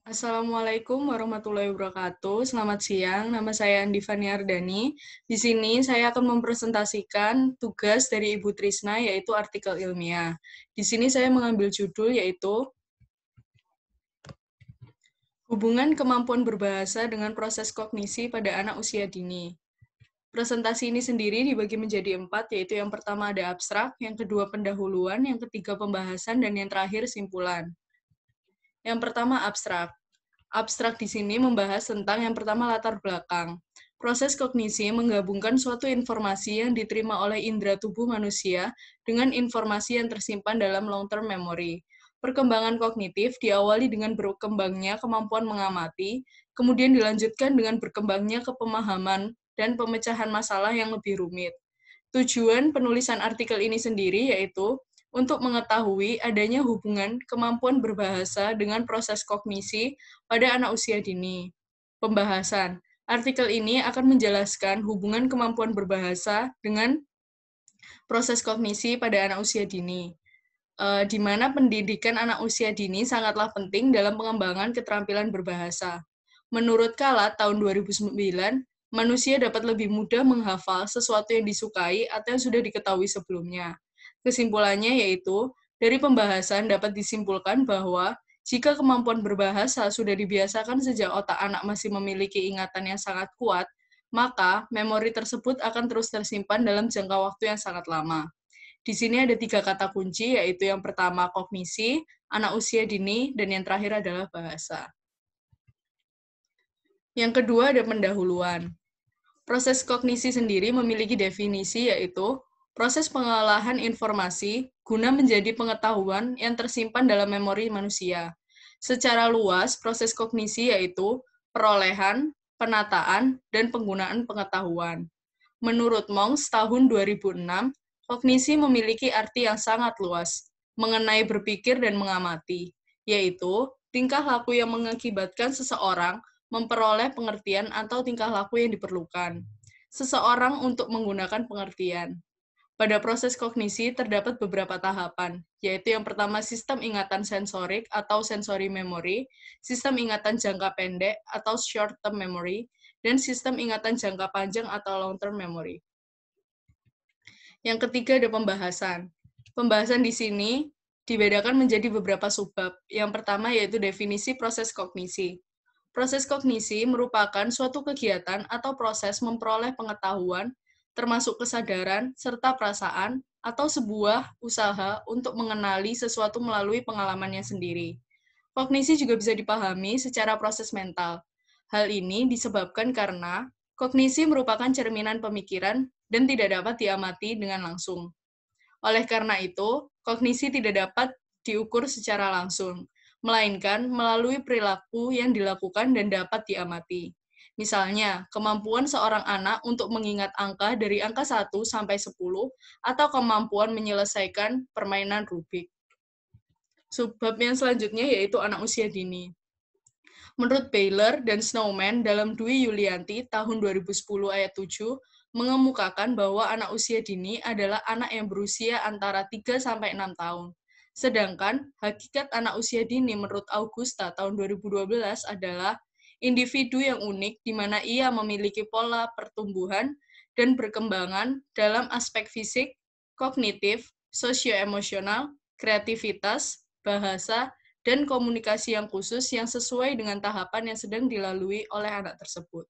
Assalamualaikum warahmatullahi wabarakatuh. Selamat siang, nama saya Andi Fani Ardani. Di sini saya akan mempresentasikan tugas dari Ibu Trisna, yaitu artikel ilmiah. Di sini saya mengambil judul yaitu Hubungan Kemampuan Berbahasa dengan Proses Kognisi pada Anak Usia Dini. Presentasi ini sendiri dibagi menjadi 4, yaitu yang pertama ada abstrak, yang kedua pendahuluan, yang ketiga pembahasan, dan yang terakhir simpulan. Yang pertama abstrak. Abstrak di sini membahas tentang yang pertama latar belakang. Proses kognisi menggabungkan suatu informasi yang diterima oleh indera tubuh manusia dengan informasi yang tersimpan dalam long-term memory. Perkembangan kognitif diawali dengan berkembangnya kemampuan mengamati, kemudian dilanjutkan dengan berkembangnya kepemahaman dan pemecahan masalah yang lebih rumit. Tujuan penulisan artikel ini sendiri yaitu untuk mengetahui adanya hubungan kemampuan berbahasa dengan proses kognisi pada anak usia dini. Pembahasan. Artikel ini akan menjelaskan hubungan kemampuan berbahasa dengan proses kognisi pada anak usia dini, di mana pendidikan anak usia dini sangatlah penting dalam pengembangan keterampilan berbahasa. Menurut Kalat tahun 2009, manusia dapat lebih mudah menghafal sesuatu yang disukai atau yang sudah diketahui sebelumnya. Kesimpulannya yaitu, dari pembahasan dapat disimpulkan bahwa jika kemampuan berbahasa sudah dibiasakan sejak otak anak masih memiliki ingatan yang sangat kuat, maka memori tersebut akan terus tersimpan dalam jangka waktu yang sangat lama. Di sini ada 3 kata kunci, yaitu yang pertama kognisi, anak usia dini, dan yang terakhir adalah bahasa. Yang kedua ada pendahuluan. Proses kognisi sendiri memiliki definisi, yaitu proses pengolahan informasi guna menjadi pengetahuan yang tersimpan dalam memori manusia. Secara luas, proses kognisi yaitu perolehan, penataan, dan penggunaan pengetahuan. Menurut Monks tahun 2006, kognisi memiliki arti yang sangat luas mengenai berpikir dan mengamati, yaitu tingkah laku yang mengakibatkan seseorang memperoleh pengertian atau tingkah laku yang diperlukan seseorang untuk menggunakan pengertian. Pada proses kognisi terdapat beberapa tahapan, yaitu yang pertama sistem ingatan sensorik atau sensory memory, sistem ingatan jangka pendek atau short term memory, dan sistem ingatan jangka panjang atau long term memory. Yang ketiga ada pembahasan. Pembahasan di sini dibedakan menjadi beberapa subbab. Yang pertama yaitu definisi proses kognisi. Proses kognisi merupakan suatu kegiatan atau proses memperoleh pengetahuan, termasuk kesadaran, serta perasaan, atau sebuah usaha untuk mengenali sesuatu melalui pengalamannya sendiri. Kognisi juga bisa dipahami secara proses mental. Hal ini disebabkan karena kognisi merupakan cerminan pemikiran dan tidak dapat diamati dengan langsung. Oleh karena itu, kognisi tidak dapat diukur secara langsung, melainkan melalui perilaku yang dilakukan dan dapat diamati. Misalnya, kemampuan seorang anak untuk mengingat angka dari angka 1 sampai 10 atau kemampuan menyelesaikan permainan Rubik. Subbab yang selanjutnya yaitu anak usia dini. Menurut Baylor dan Snowman dalam Dwi Yulianti tahun 2010 ayat 7, mengemukakan bahwa anak usia dini adalah anak yang berusia antara 3 sampai 6 tahun. Sedangkan hakikat anak usia dini menurut Augusta tahun 2012 adalah individu yang unik di mana ia memiliki pola pertumbuhan dan perkembangan dalam aspek fisik, kognitif, sosioemosional, kreativitas, bahasa, dan komunikasi yang khusus yang sesuai dengan tahapan yang sedang dilalui oleh anak tersebut.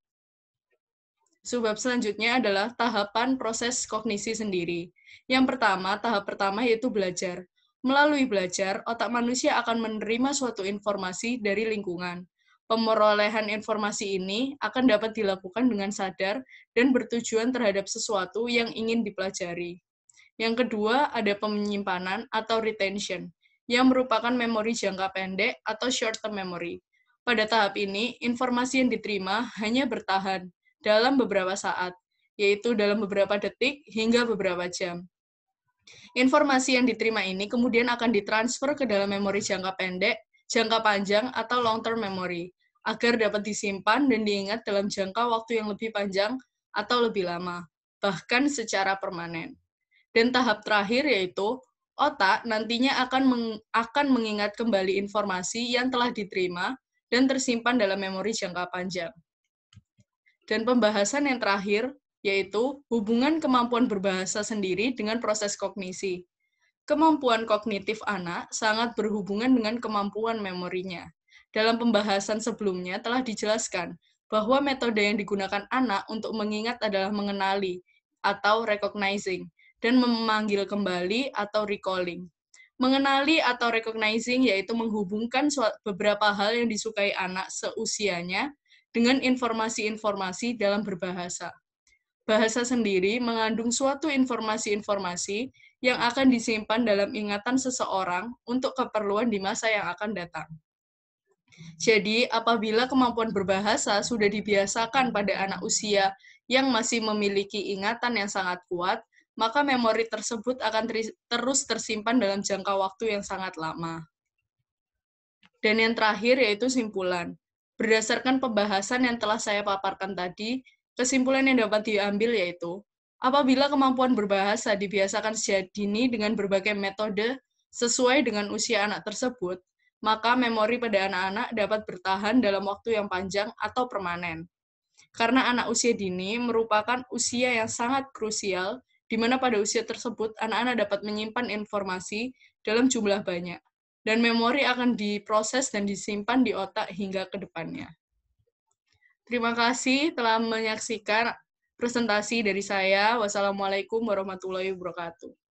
Subbab selanjutnya adalah tahapan proses kognisi sendiri. Yang pertama, tahap pertama yaitu belajar. Melalui belajar, otak manusia akan menerima suatu informasi dari lingkungan. Pemerolehan informasi ini akan dapat dilakukan dengan sadar dan bertujuan terhadap sesuatu yang ingin dipelajari. Yang kedua, ada penyimpanan atau retention, yang merupakan memori jangka pendek atau short-term memory. Pada tahap ini, informasi yang diterima hanya bertahan dalam beberapa saat, yaitu dalam beberapa detik hingga beberapa jam. Informasi yang diterima ini kemudian akan ditransfer ke dalam memori jangka pendek, jangka panjang, atau long-term memory, agar dapat disimpan dan diingat dalam jangka waktu yang lebih panjang atau lebih lama, bahkan secara permanen. Dan tahap terakhir yaitu otak nantinya akan mengingat kembali informasi yang telah diterima dan tersimpan dalam memori jangka panjang. Dan pembahasan yang terakhir, yaitu hubungan kemampuan berbahasa sendiri dengan proses kognisi. Kemampuan kognitif anak sangat berhubungan dengan kemampuan memorinya. Dalam pembahasan sebelumnya telah dijelaskan bahwa metode yang digunakan anak untuk mengingat adalah mengenali atau recognizing dan memanggil kembali atau recalling. Mengenali atau recognizing yaitu menghubungkan beberapa hal yang disukai anak seusianya dengan informasi-informasi dalam berbahasa. Bahasa sendiri mengandung suatu informasi-informasi yang akan disimpan dalam ingatan seseorang untuk keperluan di masa yang akan datang. Jadi, apabila kemampuan berbahasa sudah dibiasakan pada anak usia yang masih memiliki ingatan yang sangat kuat, maka memori tersebut akan terus tersimpan dalam jangka waktu yang sangat lama. Dan yang terakhir yaitu simpulan. Berdasarkan pembahasan yang telah saya paparkan tadi, kesimpulan yang dapat diambil yaitu, apabila kemampuan berbahasa dibiasakan sejak dini dengan berbagai metode sesuai dengan usia anak tersebut, maka memori pada anak-anak dapat bertahan dalam waktu yang panjang atau permanen. Karena anak usia dini merupakan usia yang sangat krusial, di mana pada usia tersebut anak-anak dapat menyimpan informasi dalam jumlah banyak, dan memori akan diproses dan disimpan di otak hingga ke depannya. Terima kasih telah menyaksikan presentasi dari saya. Wassalamualaikum warahmatullahi wabarakatuh.